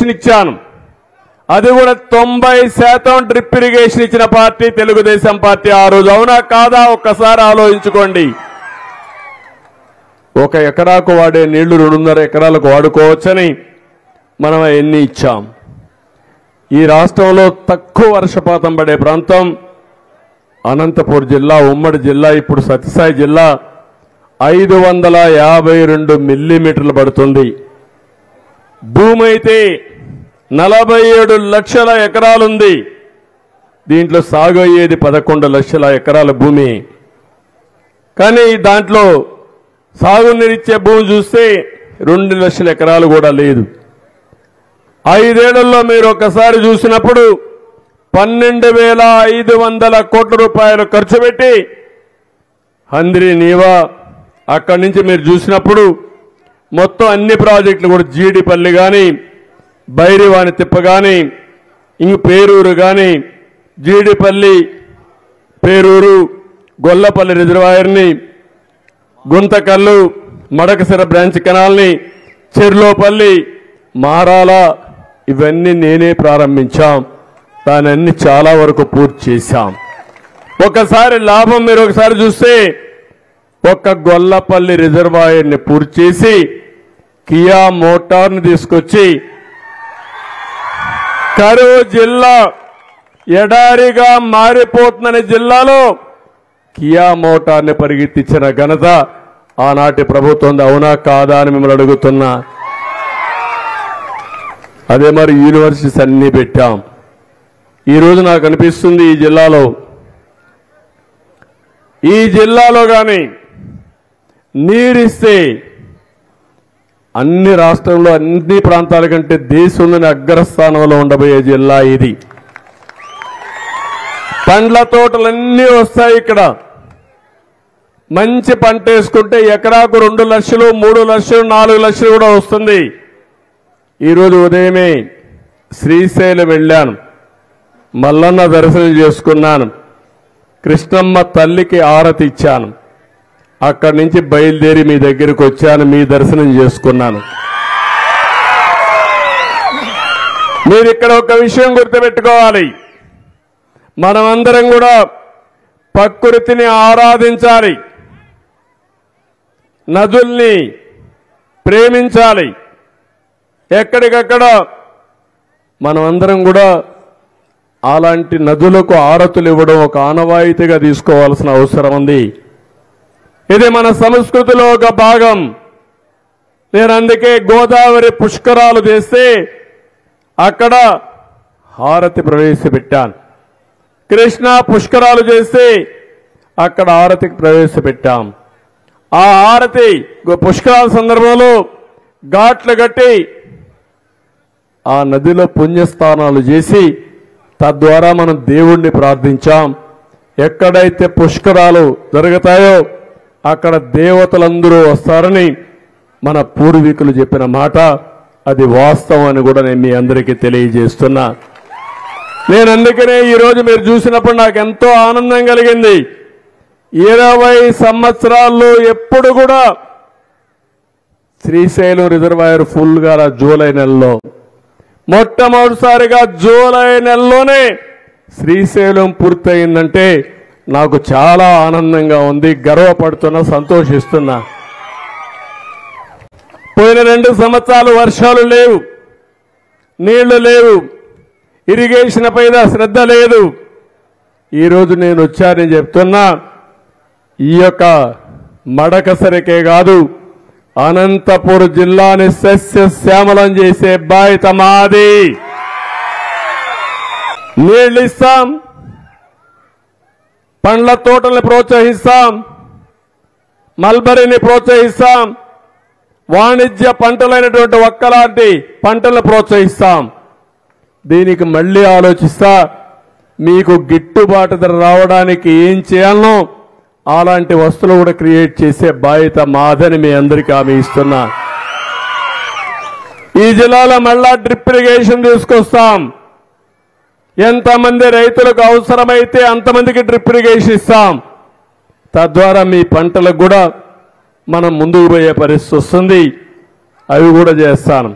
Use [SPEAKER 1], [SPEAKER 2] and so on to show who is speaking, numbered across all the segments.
[SPEAKER 1] Irrigation ఇచ్చాను. అది కూడా 90% డ్రిప్ ఇరిగేషన్ ఇచ్చిన పార్టీ తెలుగుదేశం పార్టీ ఆ రోజు. అవునా కాదా ఒక్కసారి ఆలోచించుకోండి. 1 ఎకరాకు వాడే నీళ్లు 2.5 ఎకరాలకు వాడుకోవచ్చని మనం ఎన్ని ఇచ్చాం. ఈ రాష్ట్రంలో తక్కువ వర్షపాతం పడే ప్రాంతం అనంతపూర్ జిల్లా, ఉమ్మడి జిల్లా, ఇప్పుడు సత్యసాయి జిల్లా 552 మిల్లీమీటర్లు పడుతుంది. భూమి అయితే 47 లక్షల ఎకరాలుంది. దీంట్లో సాగు అయ్యేది 11 లక్షల ఎకరాల భూమి. కానీ దాంట్లో సాగునీరిచ్చే భూమి చూస్తే 2 లక్షల ఎకరాలు కూడా లేదు. 5 ఏళ్లలో మీరు ఒకసారి చూసినప్పుడు 12,500 కోట్ల రూపాయలు ఖర్చు పెట్టి హంద్రి నీవా అక్కడి నుంచి మీరు చూసినప్పుడు మొత్తం అన్ని ప్రాజెక్టులు కూడా జీడిపల్లి కానీ, బైరివాణి తిప్ప కానీ, ఇంక పేరూరు కానీ, జీడిపల్లి, పేరూరు, గొల్లపల్లి రిజర్వాయర్ని, గుంతకల్లు, మడకసిర బ్రాంచ్ కెనాల్ని, చెర్లోపల్లి, మారాల ఇవన్నీ నేనే ప్రారంభించాం. దాన్ని చాలా వరకు పూర్తి చేశాం. ఒకసారి లాభం మీరు ఒకసారి చూస్తే ఒక్క గొల్లపల్లి రిజర్వాయర్ని పూర్తి చేసి కియా మోటార్ని తీసుకొచ్చి కరువు జిల్లా ఎడారిగా మారిపోతున్న జిల్లాలో కియా మోటార్ని పరిగెత్తించిన ఘనత ఆనాటి ప్రభుత్వం. అవునా కాదా అని మిమ్మల్ని అడుగుతున్నా. అదే మరి యూనివర్సిటీస్ అన్ని పెట్టాం. ఈరోజు నాకు అనిపిస్తుంది ఈ జిల్లాలో కానీ నీరిస్తే అన్ని రాష్ట్రంలో అన్ని ప్రాంతాల కంటే దేశంలోని అగ్రస్థానంలో ఉండబోయే జిల్లా ఇది. పండ్ల తోటలన్నీ వస్తాయి ఇక్కడ. మంచి పంట వేసుకుంటే ఎకరాకు 2 లక్షలు, 3 లక్షలు, 4 లక్షలు కూడా వస్తుంది. ఈరోజు ఉదయమే శ్రీశైలం వెళ్ళాను, మల్లన్న దర్శనం చేసుకున్నాను, కృష్ణమ్మ తల్లికి ఆరతి ఇచ్చాను. అక్కడి నుంచి బయలుదేరి మీ దగ్గరికి వచ్చాను, మీ దర్శనం చేసుకున్నాను. మీరు ఇక్కడ ఒక విషయం గుర్తుపెట్టుకోవాలి. మనమందరం కూడా ప్రకృతిని ఆరాధించాలి, నదుల్ని ప్రేమించాలి. ఎక్కడికక్కడ మనమందరం కూడా అలాంటి నదులకు ఆరతులు ఇవ్వడం ఒక ఆనవాయితీగా తీసుకోవాల్సిన అవసరం ఉంది. ఇది మన సంస్కృతిలో ఒక భాగం. నేను అందుకే గోదావరి పుష్కరాలు చేస్తే అక్కడ హారతి ప్రవేశపెట్టాను. కృష్ణా పుష్కరాలు చేస్తే అక్కడ హారతికి ప్రవేశపెట్టాం. ఆ హారతి పుష్కరాల సందర్భంలో ఘాట్లు కట్టి ఆ నదిలో పుణ్యస్థానాలు చేసి తద్వారా మనం దేవుణ్ణి ప్రార్థించాం. ఎక్కడైతే పుష్కరాలు జరుగుతాయో అక్కడ దేవతలందరూ వస్తారని మన పూర్వీకులు చెప్పిన మాట అది వాస్తవం అని కూడా నేను మీ అందరికీ తెలియజేస్తున్నా. నేను అందుకనే ఈరోజు మీరు చూసినప్పుడు నాకు ఎంతో ఆనందం కలిగింది. 20 సంవత్సరాల్లో ఎప్పుడు కూడా శ్రీశైలం రిజర్వాయర్ ఫుల్గా జూలై నెలలో, మొట్టమొదటిసారిగా జూలై నెలలోనే శ్రీశైలం పూర్తయిందంటే నాకు చాలా ఆనందంగా ఉంది, గర్వపడుతున్నా, సంతోషిస్తున్నా. పోయిన 2 సంవత్సరాలు వర్షాలు లేవు, నీళ్లు లేవు, ఇరిగేషన్ పైన శ్రద్ధ లేదు. ఈరోజు నేను వచ్చానని చెప్తున్నా. ఈ యొక్క మడకసరికే కాదు అనంతపూర్ జిల్లాని సస్యశ్యామలం చేసే బాధ్యత మాది. నీళ్లు ఇస్తాం, పండ్ల తోటల్ని ప్రోత్సహిస్తాం, మల్బరీని ప్రోత్సహిస్తాం, వాణిజ్య పంటలైనటువంటి ఒక్కలాంటి పంటలను ప్రోత్సహిస్తాం. దీనికి మళ్లీ ఆలోచిస్తా. మీకు గిట్టుబాటు ధర రావడానికి ఏం చేయాలనో అలాంటి వస్తువులు కూడా క్రియేట్ చేసే బాధ్యత మాదని మీ అందరికీ హామీ ఇస్తున్నా. ఈ జిల్లాలో మళ్ళా డ్రిప్ ఇరిగేషన్ తీసుకొస్తాం. ఎంతమంది రైతులకు అవసరమైతే అంతమందికి డ్రిప్ ఇరిగేషన్ ఇస్తాం. తద్వారా మీ పంటలకు కూడా మనం ముందుకు పోయే పరిస్థితి వస్తుంది. అవి కూడా చేస్తాను.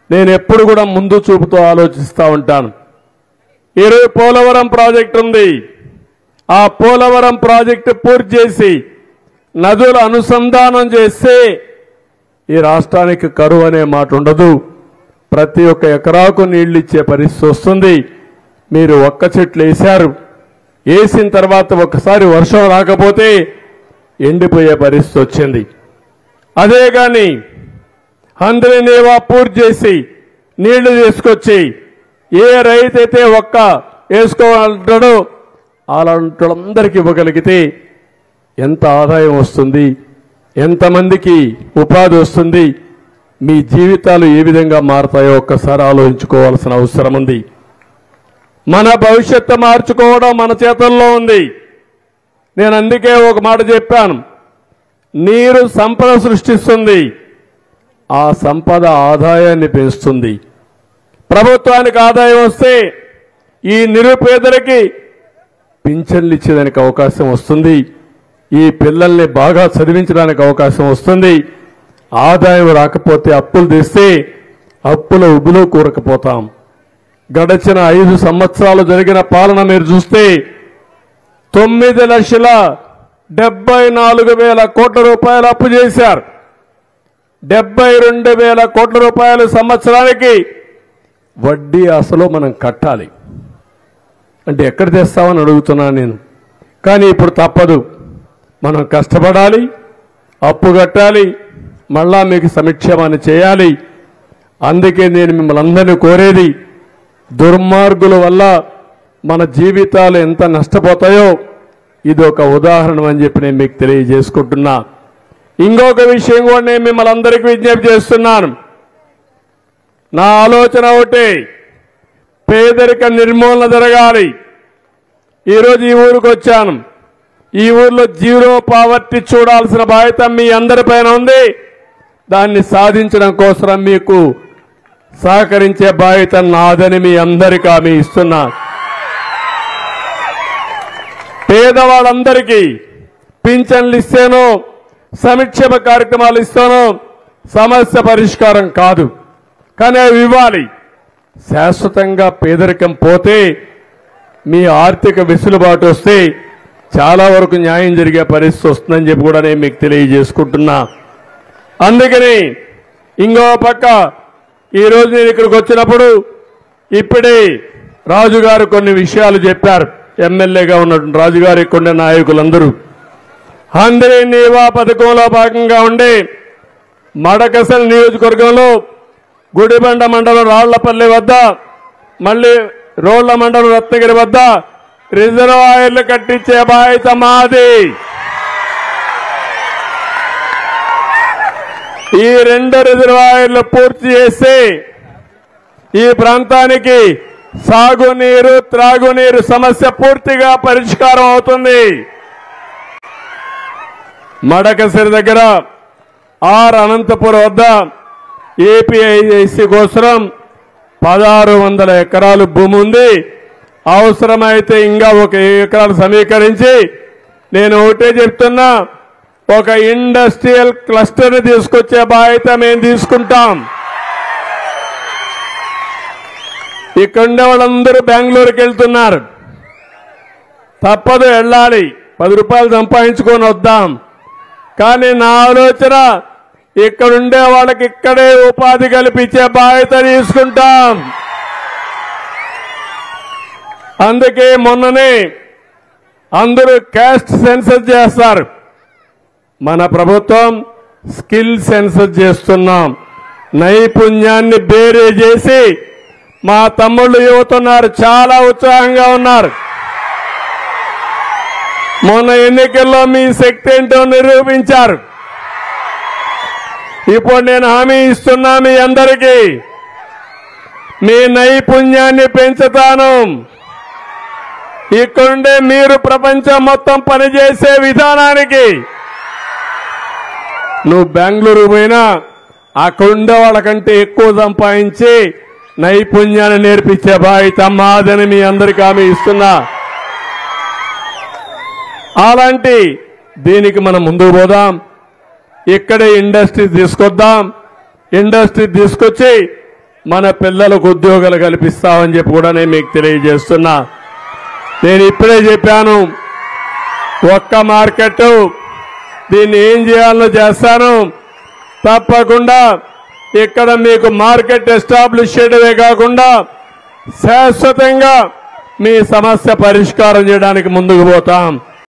[SPEAKER 1] నేను ఎప్పుడు కూడా ముందు చూపుతో ఆలోచిస్తూ ఉంటాను. ఈరోజు పోలవరం ప్రాజెక్టు ఉంది. ఆ పోలవరం ప్రాజెక్టు పూర్తి చేసి నదుల అనుసంధానం చేస్తే ఈ రాష్ట్రానికి కరువు అనే మాట ఉండదు. ప్రతి ఒక్క ఎకరాకు నీళ్లు ఇచ్చే పరిస్థితి వస్తుంది. మీరు ఒక్క చెట్లు వేశారు, వేసిన తర్వాత ఒకసారి వర్షం రాకపోతే ఎండిపోయే పరిస్థితి వచ్చింది. అదే కానీ అందరినేవా పూర్తి చేసి నీళ్లు తీసుకొచ్చి ఏ రైతు అయితే ఒక్క వేసుకోవాలంటాడో అలాంటి వాళ్ళందరికీ ఇవ్వగలిగితే ఎంత ఆదాయం వస్తుంది, ఎంతమందికి ఉపాధి వస్తుంది, మీ జీవితాలు ఏ విధంగా మారతాయో ఒక్కసారి ఆలోచించుకోవాల్సిన అవసరం ఉంది. మన భవిష్యత్తు మార్చుకోవడం మన చేతుల్లో ఉంది. నేను అందుకే ఒక మాట చెప్పాను, నీరు సంపద సృష్టిస్తుంది, ఆ సంపద ఆదాయాన్ని పెంచుతుంది. ప్రభుత్వానికి ఆదాయం వస్తే ఈ నిరుపేదలకి పింఛన్లు ఇచ్చేదానికి అవకాశం వస్తుంది, ఈ పిల్లల్ని బాగా చదివించడానికి అవకాశం వస్తుంది. ఆదాయం రాకపోతే అప్పులు తెస్తే అప్పుల ఉబులో కూరకపోతాం. గడచిన 5 సంవత్సరాలు జరిగిన పాలన మీరు చూస్తే 9,74,000 కోట్ల రూపాయలు అప్పు చేశారు. 72,000 కోట్ల రూపాయలు సంవత్సరానికి వడ్డీ అసలు మనం కట్టాలి. అంటే ఎక్కడ తెస్తామని అడుగుతున్నాను నేను. కానీ ఇప్పుడు తప్పదు, మనం కష్టపడాలి, అప్పు కట్టాలి, మళ్ళా మీకు సంక్షేమాన్ని చేయాలి. అందుకే నేను మిమ్మల్ని అందరినీ కోరేది, దుర్మార్గుల వల్ల మన జీవితాలు ఎంత నష్టపోతాయో ఇది ఒక ఉదాహరణ అని చెప్పి నేను మీకు తెలియజేసుకుంటున్నా. ఇంకొక విషయం కూడా నేను మిమ్మల్ని అందరికీ విజ్ఞప్తి చేస్తున్నాను. నా ఆలోచన ఒకటే, పేదరిక నిర్మూలన జరగాలి. ఈరోజు ఈ ఊరికి వచ్చాను. ఈ ఊర్లో జీరో పావర్టీ చూడాల్సిన బాధ్యత మీ అందరిపైన ఉంది. దాన్ని సాధించడం కోసం మీకు సహకరించే బాధ్యత నాదని మీ అందరికీ హామీ ఇస్తున్నా. పేదవాళ్ళందరికీ పింఛన్లు ఇస్తేనో సంక్షేమ కార్యక్రమాలు ఇస్తానో సమస్య పరిష్కారం కాదు, కానీ అవి ఇవ్వాలి. శాశ్వతంగా పేదరికం పోతే మీ ఆర్థిక వెసులుబాటు వస్తే చాలా వరకు న్యాయం జరిగే పరిస్థితి వస్తుందని చెప్పి కూడా నేను మీకు తెలియజేసుకుంటున్నా. అందుకని ఇంకో పక్క ఈరోజు నేను ఇక్కడికి వచ్చినప్పుడు ఇప్పుడే రాజుగారు కొన్ని విషయాలు చెప్పారు. ఎమ్మెల్యేగా ఉన్నటువంటి రాజుగారు ఇక్కడ నాయకులందరూ అందరి నీవా పథకంలో భాగంగా ఉండే మడకసల్ నియోజకవర్గంలో గుడిబండ మండలం రాళ్లపల్లి వద్ద, మళ్ళీ రోళ్ల మండలం రత్నగిరి వద్ద రిజర్వాయర్లు కట్టించే బాధ్యత మాది. ఈ 2 రిజర్వాయర్లు పూర్తి చేస్తే ఈ ప్రాంతానికి సాగునీరు, త్రాగునీరు సమస్య పూర్తిగా పరిష్కారం అవుతుంది. మడకసిరి దగ్గర అనంతపురం వద్ద ఏపీఐసి కోసం 1600 ఎకరాలు భూమి ఉంది. అవసరమైతే ఇంకా 1 ఎకరాలు సమీకరించి నేను ఒకటే చెప్తున్నా, ఒక ఇండస్ట్రియల్ క్లస్టర్ ని తీసుకొచ్చే బాధ్యత మేము తీసుకుంటాం. ఇక్కడ ఉండే వాళ్ళందరూ బెంగళూరుకి వెళ్తున్నారు. తప్పదు, వెళ్ళాలి, 10 రూపాయలు సంపాదించుకొని వద్దాం. కానీ నా ఆలోచన ఇక్కడుండే వాళ్ళకి ఇక్కడే ఉపాధి కల్పించే బాధ్యత తీసుకుంటాం. అందుకే మొన్ననే అందరూ క్యాస్ట్ సెన్సస్ చేస్తారు. మన ప్రభుత్వం స్కిల్ సెన్సస్ చేస్తున్నాం. నైపుణ్యాన్ని బేరే చేసి మా తమ్ముళ్ళు యువతున్నారు, చాలా ఉత్సాహంగా ఉన్నారు. మొన్న ఎన్నికల్లో మీ శక్తి ఏంటో నిరూపించారు. ఇప్పుడు నేను హామీ ఇస్తున్నా, మీ అందరికీ మీ నైపుణ్యాన్ని పెంచుతాను. ఇక్కడుండే మీరు ప్రపంచం మొత్తం పనిచేసే విధానానికి నువ్వు బెంగళూరు పోయినా అక్కడుండే వాళ్ళకంటే ఎక్కువ సంపాదించి నైపుణ్యాన్ని నేర్పించే బాధ్యత మాదని మీ అందరికీ హామీ ఇస్తున్నా. అలాంటి దీనికి మనం ముందుకు పోదాం. ఇక్కడే ఇండస్ట్రీ తీసుకొద్దాం. ఇండస్ట్రీ తీసుకొచ్చి మన పిల్లలకు ఉద్యోగాలు కల్పిస్తామని చెప్పి కూడా నేను మీకు తెలియజేస్తున్నా. నేను ఇప్పుడే చెప్పాను, ఒక్క మార్కెట్ దీన్ని ఏం చేయాలో చేస్తాను. తప్పకుండా ఇక్కడ మీకు మార్కెట్ ఎస్టాబ్లిష్ చేయడమే కాకుండా శాశ్వతంగా మీ సమస్య పరిష్కారం చేయడానికి ముందుకు పోతాం.